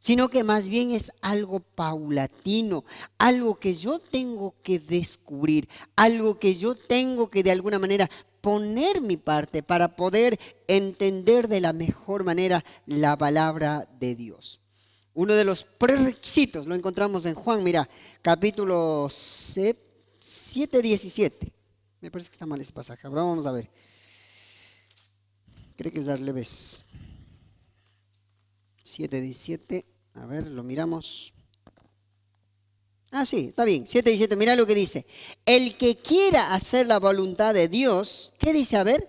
Speaker 1: sino que más bien es algo paulatino, algo que yo tengo que descubrir, algo que yo tengo que de alguna manera poner mi parte para poder entender de la mejor manera la palabra de Dios. Uno de los prerequisitos lo encontramos en Juan, mira, capítulo 7, 17. Me parece que está mal ese pasaje, ahora vamos a ver. Creo que es al revés. 7, 17, a ver, lo miramos. Ah, sí, está bien. 7:17, mira lo que dice. El que quiera hacer la voluntad de Dios, ¿qué dice? A ver,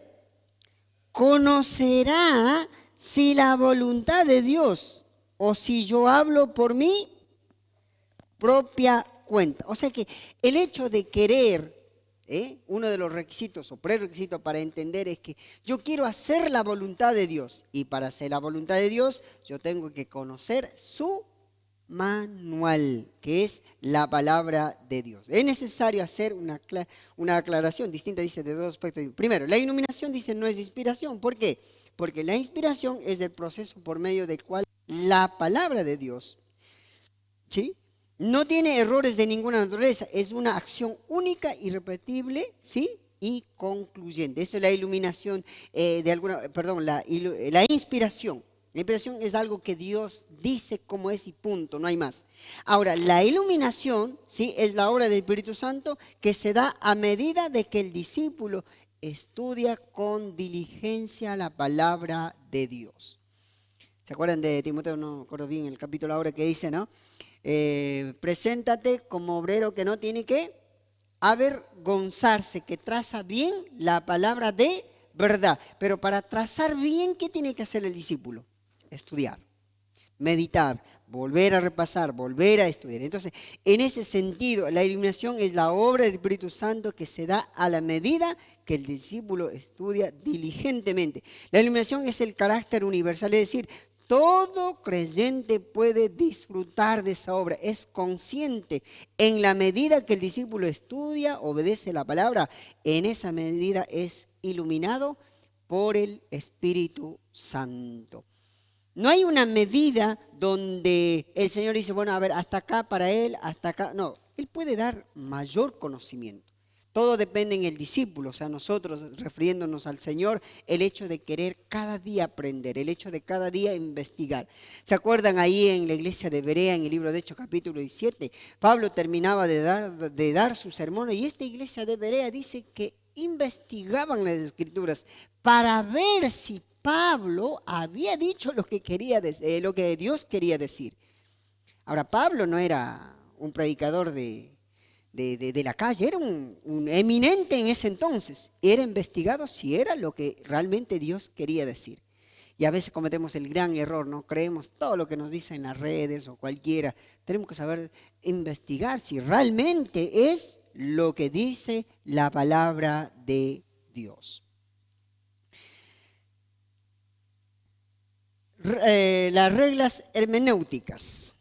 Speaker 1: conocerá si la voluntad de Dios o si yo hablo por mi propia cuenta. O sea que el hecho de querer, uno de los requisitos o prerequisitos para entender es que yo quiero hacer la voluntad de Dios. Y para hacer la voluntad de Dios, yo tengo que conocer su manual, que es la palabra de Dios. Es necesario hacer una aclaración distinta, dice, de dos aspectos. Primero, la iluminación, dice, no es inspiración. ¿Por qué? Porque la inspiración es el proceso por medio del cual la palabra de Dios, ¿sí?, no tiene errores de ninguna naturaleza. Es una acción única, irrepetible, ¿sí?, y concluyente. Eso es la iluminación, la inspiración. La inspiración es algo que Dios dice como es y punto, no hay más. Ahora, la iluminación, ¿sí?, es la obra del Espíritu Santo que se da a medida de que el discípulo estudia con diligencia la palabra de Dios. ¿Se acuerdan de Timoteo? No me acuerdo bien el capítulo ahora que dice, ¿no? Preséntate como obrero que no tiene que avergonzarse, que traza bien la palabra de verdad. Pero para trazar bien, ¿qué tiene que hacer el discípulo? Estudiar, meditar, volver a repasar, volver a estudiar. Entonces, en ese sentido, la iluminación es la obra del Espíritu Santo que se da a la medida que el discípulo estudia diligentemente. La iluminación es el carácter universal, es decir, todo creyente puede disfrutar de esa obra, es consciente. En la medida que el discípulo estudia, obedece la palabra, en esa medida es iluminado por el Espíritu Santo. No hay una medida donde el Señor dice, bueno, a ver, hasta acá para Él, hasta acá. No, Él puede dar mayor conocimiento. Todo depende en el discípulo, o sea, nosotros refiriéndonos al Señor, el hecho de querer cada día aprender, el hecho de cada día investigar. ¿Se acuerdan ahí en la iglesia de Berea, en el libro de Hechos capítulo 17? Pablo terminaba de dar su sermón y esta iglesia de Berea dice que investigaban las Escrituras para ver si Pablo había dicho lo que quería decir, lo que Dios quería decir. Ahora, Pablo no era un predicador de la calle, era un eminente en ese entonces. Era investigado si era lo que realmente Dios quería decir. Y a veces cometemos el gran error, ¿no? Creemos todo lo que nos dicen en las redes o cualquiera. Tenemos que saber investigar si realmente es lo que dice la palabra de Dios. Las reglas hermenéuticas,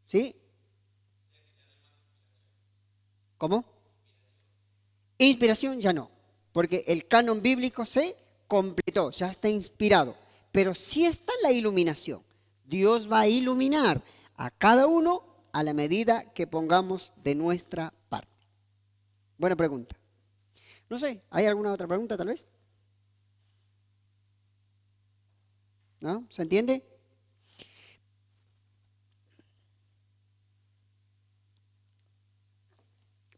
Speaker 1: ¿sí? ¿Cómo? Inspiración ya no, porque el canon bíblico se completó, ya está inspirado, pero sí está la iluminación. Dios va a iluminar a cada uno a la medida que pongamos de nuestra parte. Buena pregunta. No sé, ¿hay alguna otra pregunta tal vez? ¿No? ¿Se entiende?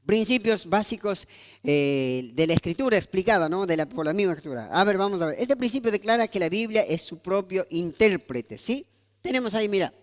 Speaker 1: Principios básicos de la escritura explicada, ¿no? Por la misma escritura. A ver, vamos a ver. Este principio declara que la Biblia es su propio intérprete, ¿sí? Tenemos ahí, mira.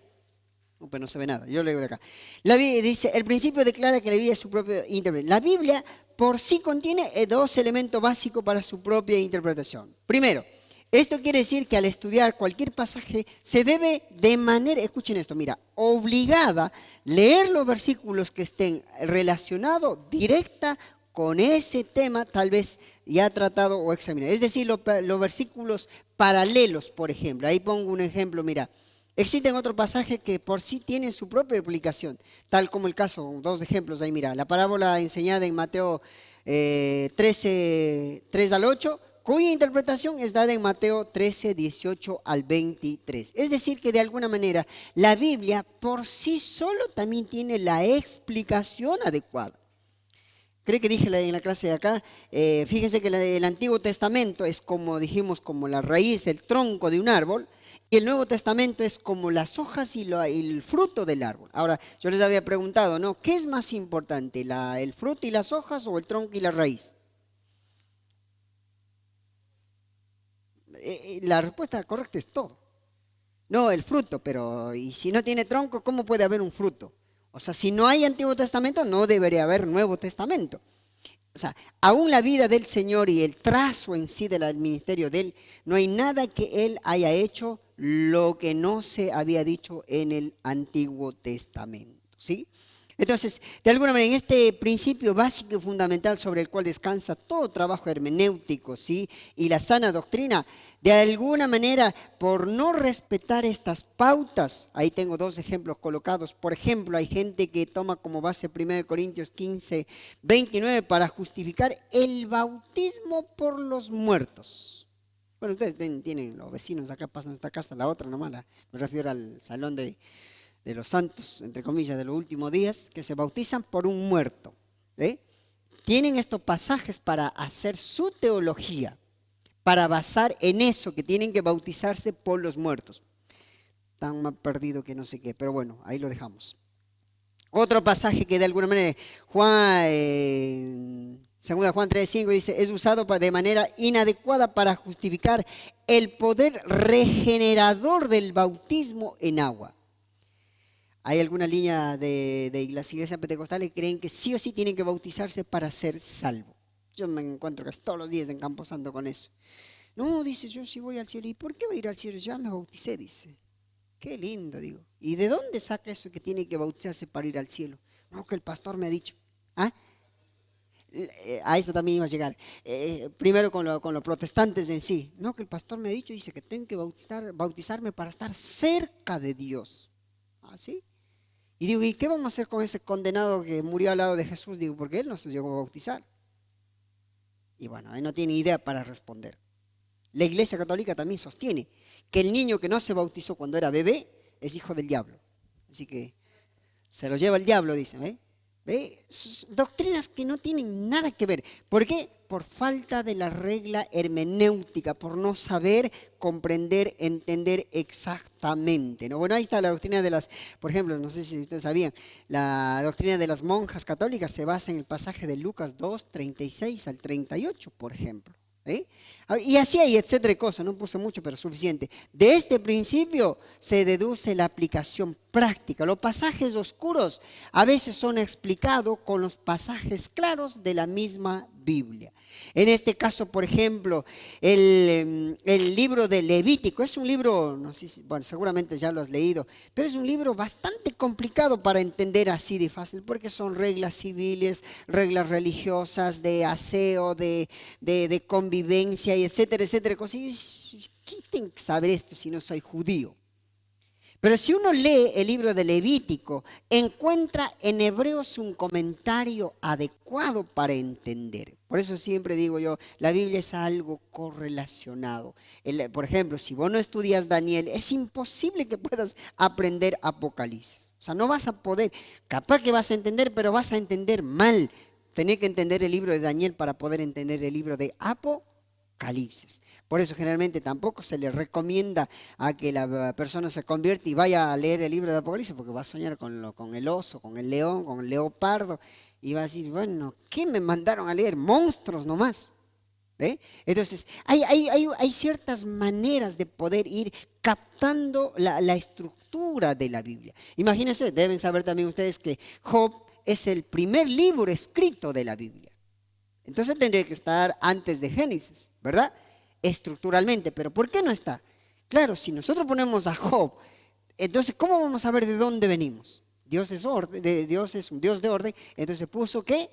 Speaker 1: Pues no se ve nada, yo leo de acá. La Biblia dice, el principio declara que la Biblia es su propio intérprete. La Biblia por sí contiene dos elementos básicos para su propia interpretación. Primero, esto quiere decir que al estudiar cualquier pasaje se debe de manera, escuchen esto, mira, obligada leer los versículos que estén relacionados directa con ese tema tal vez ya tratado o examinado. Es decir, los versículos paralelos, por ejemplo. Ahí pongo un ejemplo, mira. Existen otros pasajes que por sí tienen su propia aplicación, tal como el caso, dos ejemplos ahí, mira, la parábola enseñada en Mateo 13, 3 al 8, cuya interpretación es dada en Mateo 13, 18 al 23. Es decir, que de alguna manera la Biblia por sí solo también tiene la explicación adecuada. Creo que dije en la clase de acá, fíjense que el Antiguo Testamento es como dijimos, como la raíz, el tronco de un árbol, y el Nuevo Testamento es como las hojas y el fruto del árbol. Ahora, yo les había preguntado, ¿no? ¿Qué es más importante, el fruto y las hojas o el tronco y la raíz? La respuesta correcta es todo. No, el fruto, pero y si no tiene tronco, ¿cómo puede haber un fruto? O sea, si no hay Antiguo Testamento, no debería haber Nuevo Testamento. O sea, aún la vida del Señor y el trazo en sí del ministerio de Él, no hay nada que Él haya hecho lo que no se había dicho en el Antiguo Testamento, ¿sí? Entonces, de alguna manera, en este principio básico y fundamental sobre el cual descansa todo trabajo hermenéutico, ¿sí? Y la sana doctrina, de alguna manera, por no respetar estas pautas, ahí tengo dos ejemplos colocados. Por ejemplo, hay gente que toma como base 1 Corintios 15, 29 para justificar el bautismo por los muertos. Bueno, ustedes tienen los vecinos acá, pasan esta casa, la otra nomás, me refiero al salón de los santos, entre comillas, de los últimos días, que se bautizan por un muerto. Tienen estos pasajes para hacer su teología, para basar en eso, que tienen que bautizarse por los muertos. Tan mal perdido que no sé qué, pero bueno, ahí lo dejamos. Otro pasaje que de alguna manera, segunda Juan 3:5 dice, es usado de manera inadecuada para justificar el poder regenerador del bautismo en agua. Hay alguna línea de las iglesias pentecostales que creen que sí o sí tienen que bautizarse para ser salvo. Yo me encuentro casi todos los días en Camposanto con eso. No, dice, yo sí voy al cielo. ¿Y por qué voy a ir al cielo? Ya me bauticé, dice. Qué lindo, digo. ¿Y de dónde saca eso que tiene que bautizarse para ir al cielo? No, que el pastor me ha dicho. ¿Ah? A esto también iba a llegar. Primero con los protestantes en sí. No, que el pastor me ha dicho, dice que tengo que bautizarme para estar cerca de Dios. ¿Ah, sí? Y digo, ¿y qué vamos a hacer con ese condenado que murió al lado de Jesús? Digo, porque él no se llegó a bautizar. Y bueno, él no tiene idea para responder. La Iglesia Católica también sostiene que el niño que no se bautizó cuando era bebé es hijo del diablo. Así que se lo lleva el diablo, dicen. ¿Ve? Doctrinas que no tienen nada que ver. ¿Por qué? Por falta de la regla hermenéutica, por no saber comprender, entender exactamente, ¿no? Bueno, ahí está la doctrina de las, por ejemplo, no sé si ustedes sabían, la doctrina de las monjas católicas se basa en el pasaje de Lucas 2, 36 al 38, por ejemplo. Y así hay etcétera de cosas, no puse mucho, pero suficiente. De este principio se deduce la aplicación práctica. Los pasajes oscuros a veces son explicados con los pasajes claros de la misma Biblia. En este caso, por ejemplo, el libro de Levítico es un libro, no sé si, bueno, seguramente ya lo has leído, pero es un libro bastante complicado para entender así de fácil, porque son reglas civiles, reglas religiosas, de aseo, de convivencia, y etcétera, etcétera. ¿Qué tengo que saber esto si no soy judío? Pero si uno lee el libro de Levítico, encuentra en Hebreos un comentario adecuado para entender. Por eso siempre digo yo, la Biblia es algo correlacionado. Por ejemplo, si vos no estudias Daniel, es imposible que puedas aprender Apocalipsis. O sea, no vas a poder, capaz que vas a entender, pero vas a entender mal. Tenés que entender el libro de Daniel para poder entender el libro de Apocalipsis. Por eso generalmente tampoco se le recomienda a que la persona se convierta y vaya a leer el libro de Apocalipsis, porque va a soñar con el oso, con el león, con el leopardo, y va a decir, bueno, ¿qué me mandaron a leer? Monstruos nomás. Entonces, hay ciertas maneras de poder ir captando la estructura de la Biblia. Imagínense, deben saber también ustedes que Job es el primer libro escrito de la Biblia. Entonces tendría que estar antes de Génesis, ¿verdad? Estructuralmente, pero ¿por qué no está? Claro, si nosotros ponemos a Job, entonces ¿cómo vamos a ver de dónde venimos? Dios es un Dios de orden, entonces puso que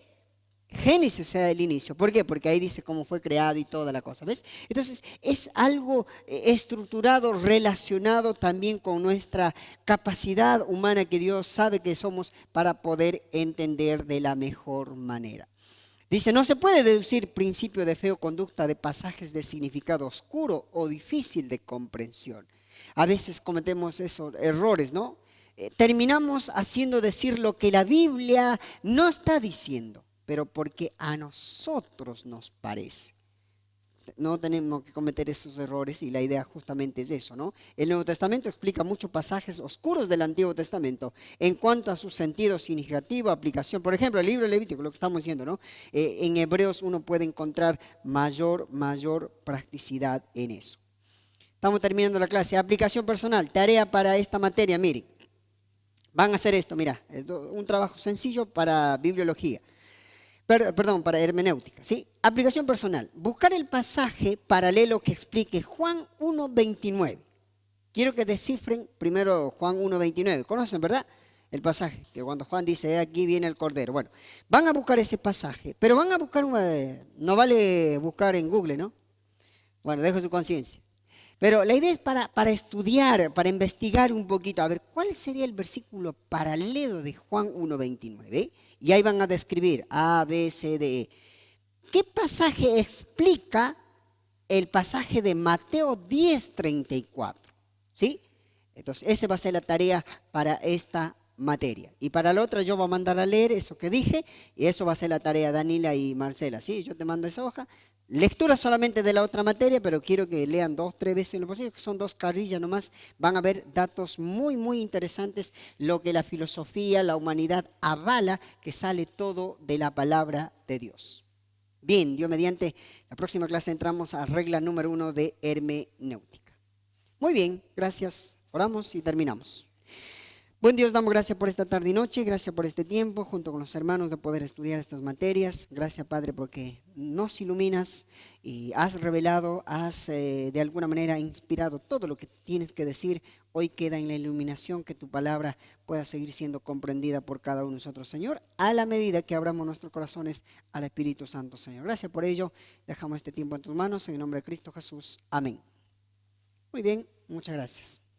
Speaker 1: Génesis sea el inicio. ¿Por qué? Porque ahí dice cómo fue creado y toda la cosa, ¿ves? Entonces es algo estructurado, relacionado también con nuestra capacidad humana que Dios sabe que somos para poder entender de la mejor manera. Dice, no se puede deducir principio de fe o conducta de pasajes de significado oscuro o difícil de comprensión. A veces cometemos esos errores, ¿no? Terminamos haciendo decir lo que la Biblia no está diciendo, pero porque a nosotros nos parece. No tenemos que cometer esos errores y la idea justamente es eso, ¿no? El Nuevo Testamento explica muchos pasajes oscuros del Antiguo Testamento en cuanto a su sentido significativo, aplicación. Por ejemplo, el libro de Levítico, lo que estamos diciendo, ¿no? En Hebreos uno puede encontrar mayor practicidad en eso. Estamos terminando la clase. Aplicación personal, tarea para esta materia, miren. Van a hacer esto, mira, un trabajo sencillo para bibliología. Perdón, para hermenéutica, ¿sí? Aplicación personal. Buscar el pasaje paralelo que explique Juan 1:29. Quiero que descifren primero Juan 1:29. ¿Conocen, verdad? El pasaje, que cuando Juan dice, aquí viene el Cordero. Bueno, van a buscar ese pasaje, pero van a buscar, no vale buscar en Google, ¿no? Bueno, dejo su conciencia. Pero la idea es para estudiar, para investigar un poquito, a ver, ¿cuál sería el versículo paralelo de Juan 1:29? Y ahí van a describir A, B, C, D, E. ¿Qué pasaje explica el pasaje de Mateo 10:34? ¿Sí? Entonces, esa va a ser la tarea para esta materia. Y para la otra yo voy a mandar a leer eso que dije, y eso va a ser la tarea de Danila y Marcela. ¿Sí? Yo te mando esa hoja. Lectura solamente de la otra materia, pero quiero que lean 2, 3 veces lo posible, que son 2 carrillas nomás. Van a ver datos muy interesantes, lo que la filosofía, la humanidad avala, que sale todo de la palabra de Dios. Bien, Dios mediante, la próxima clase entramos a regla número 1 de hermenéutica. Muy bien, gracias. Oramos y terminamos. Buen Dios, damos gracias por esta tarde y noche, gracias por este tiempo junto con los hermanos de poder estudiar estas materias. Gracias, Padre, porque nos iluminas y has revelado, has de alguna manera inspirado todo lo que tienes que decir. Hoy queda en la iluminación que tu palabra pueda seguir siendo comprendida por cada uno de nosotros, Señor, a la medida que abramos nuestros corazones al Espíritu Santo, Señor. Gracias por ello. Dejamos este tiempo en tus manos, en el nombre de Cristo Jesús. Amén. Muy bien, muchas gracias.